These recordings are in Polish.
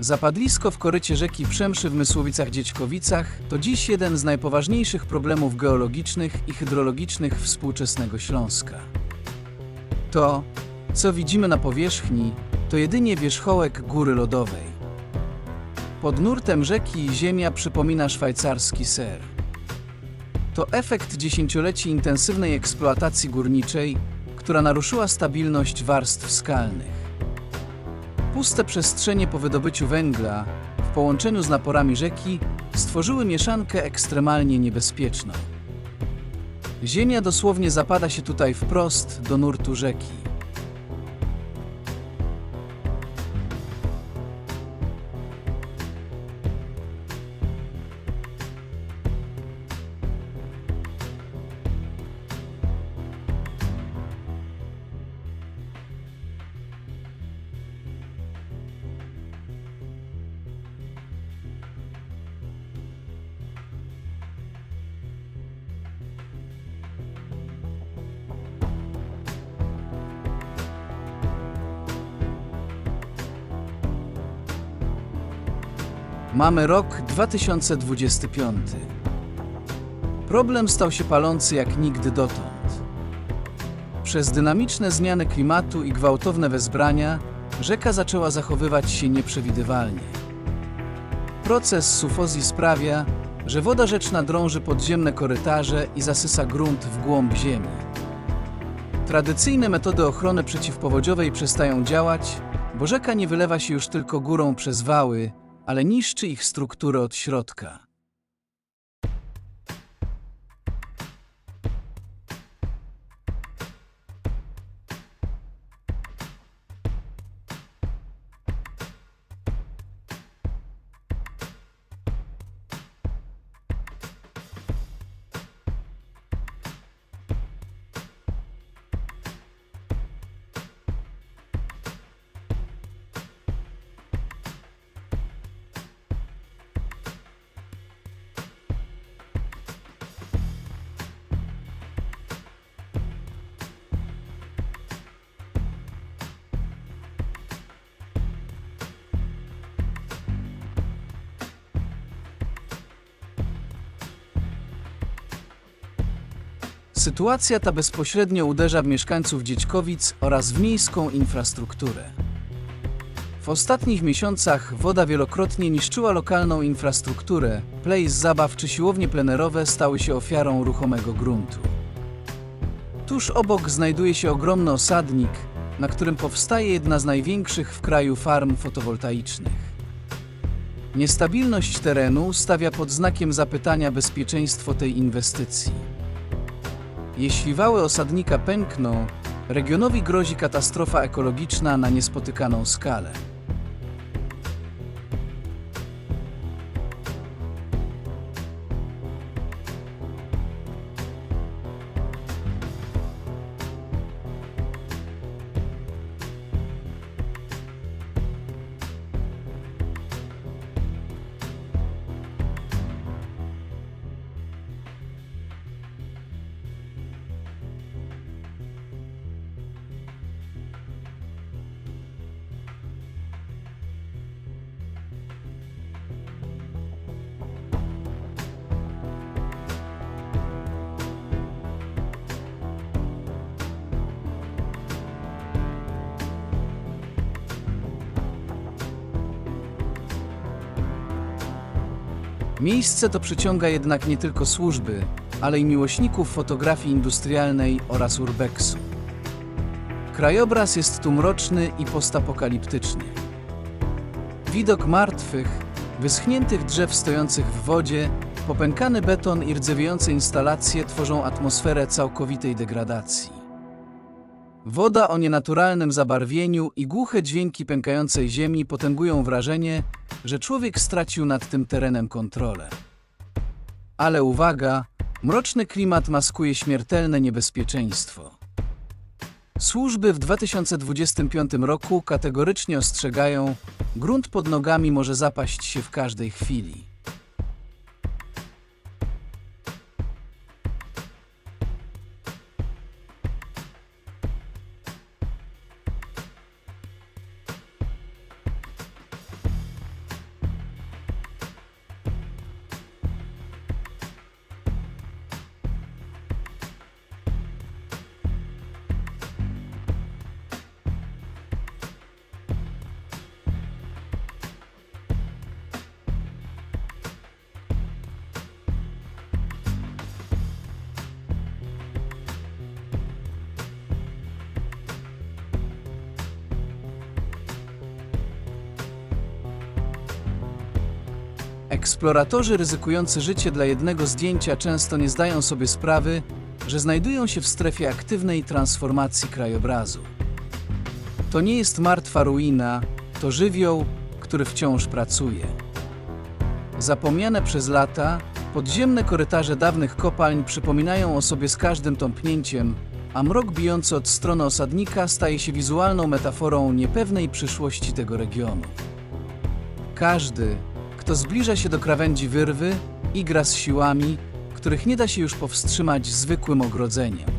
Zapadlisko w korycie rzeki Przemszy w Mysłowicach-Dziećkowicach to dziś jeden z najpoważniejszych problemów geologicznych i hydrologicznych współczesnego Śląska. To, co widzimy na powierzchni, to jedynie wierzchołek góry lodowej. Pod nurtem rzeki ziemia przypomina szwajcarski ser. To efekt dziesięcioleci intensywnej eksploatacji górniczej, która naruszyła stabilność warstw skalnych. Puste przestrzenie po wydobyciu węgla, w połączeniu z naporami rzeki, stworzyły mieszankę ekstremalnie niebezpieczną. Ziemia dosłownie zapada się tutaj wprost do nurtu rzeki. Mamy rok 2025. Problem stał się palący jak nigdy dotąd. Przez dynamiczne zmiany klimatu i gwałtowne wezbrania rzeka zaczęła zachowywać się nieprzewidywalnie. Proces sufozji sprawia, że woda rzeczna drąży podziemne korytarze i zasysa grunt w głąb ziemi. Tradycyjne metody ochrony przeciwpowodziowej przestają działać, bo rzeka nie wylewa się już tylko górą przez wały, ale niszczy ich strukturę od środka. Sytuacja ta bezpośrednio uderza w mieszkańców Dziećkowic oraz w miejską infrastrukturę. W ostatnich miesiącach woda wielokrotnie niszczyła lokalną infrastrukturę, place zabaw czy siłownie plenerowe stały się ofiarą ruchomego gruntu. Tuż obok znajduje się ogromny osadnik, na którym powstaje jedna z największych w kraju farm fotowoltaicznych. Niestabilność terenu stawia pod znakiem zapytania bezpieczeństwo tej inwestycji. Jeśli wały osadnika pękną, regionowi grozi katastrofa ekologiczna na niespotykaną skalę. Miejsce to przyciąga jednak nie tylko służby, ale i miłośników fotografii industrialnej oraz urbexu. Krajobraz jest tu mroczny i postapokaliptyczny. Widok martwych, wyschniętych drzew stojących w wodzie, popękany beton i rdzewiejące instalacje tworzą atmosferę całkowitej degradacji. Woda o nienaturalnym zabarwieniu i głuche dźwięki pękającej ziemi potęgują wrażenie, że człowiek stracił nad tym terenem kontrolę. Ale uwaga, mroczny klimat maskuje śmiertelne niebezpieczeństwo. Służby w 2025 roku kategorycznie ostrzegają, grunt pod nogami może zapaść się w każdej chwili. Eksploratorzy ryzykujący życie dla jednego zdjęcia często nie zdają sobie sprawy, że znajdują się w strefie aktywnej transformacji krajobrazu. To nie jest martwa ruina, to żywioł, który wciąż pracuje. Zapomniane przez lata, podziemne korytarze dawnych kopalń przypominają o sobie z każdym tąpnięciem, a mrok bijący od strony osadnika staje się wizualną metaforą niepewnej przyszłości tego regionu. Każdy, kto zbliża się do krawędzi wyrwy, igra z siłami, których nie da się już powstrzymać zwykłym ogrodzeniem.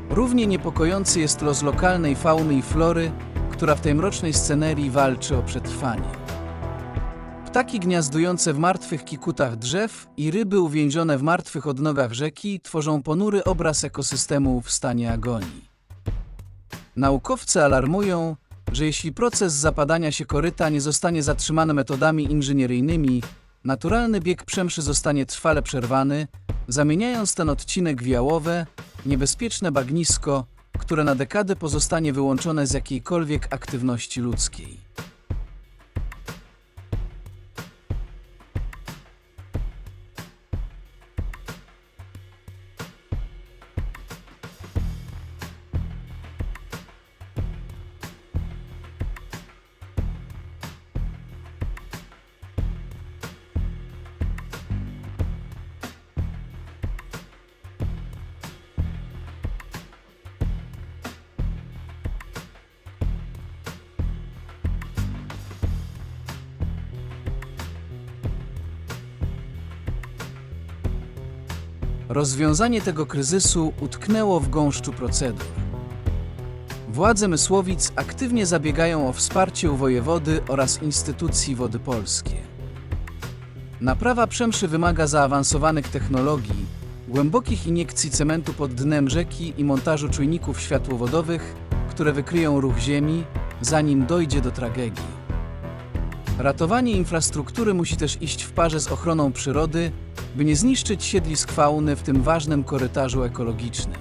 Równie niepokojący jest los lokalnej fauny i flory, która w tej mrocznej scenerii walczy o przetrwanie. Ptaki gniazdujące w martwych kikutach drzew i ryby uwięzione w martwych odnogach rzeki tworzą ponury obraz ekosystemu w stanie agonii. Naukowcy alarmują, że jeśli proces zapadania się koryta nie zostanie zatrzymany metodami inżynieryjnymi, naturalny bieg przemszy zostanie trwale przerwany, zamieniając ten odcinek w jałowe, niebezpieczne bagnisko, które na dekady pozostanie wyłączone z jakiejkolwiek aktywności ludzkiej. Rozwiązanie tego kryzysu utknęło w gąszczu procedur. Władze Mysłowic aktywnie zabiegają o wsparcie u wojewody oraz instytucji Wody Polskie. Naprawa przemszy wymaga zaawansowanych technologii, głębokich iniekcji cementu pod dnem rzeki i montażu czujników światłowodowych, które wykryją ruch ziemi, zanim dojdzie do tragedii. Ratowanie infrastruktury musi też iść w parze z ochroną przyrody, by nie zniszczyć siedlisk fauny w tym ważnym korytarzu ekologicznym.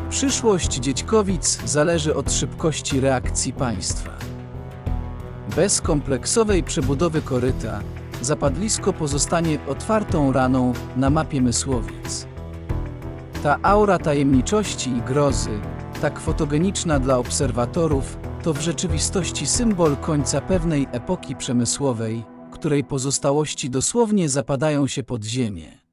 Przyszłość Dziećkowic zależy od szybkości reakcji państwa. Bez kompleksowej przebudowy koryta zapadlisko pozostanie otwartą raną na mapie Mysłowic. Ta aura tajemniczości i grozy, tak fotogeniczna dla obserwatorów, to w rzeczywistości symbol końca pewnej epoki przemysłowej, której pozostałości dosłownie zapadają się pod ziemię.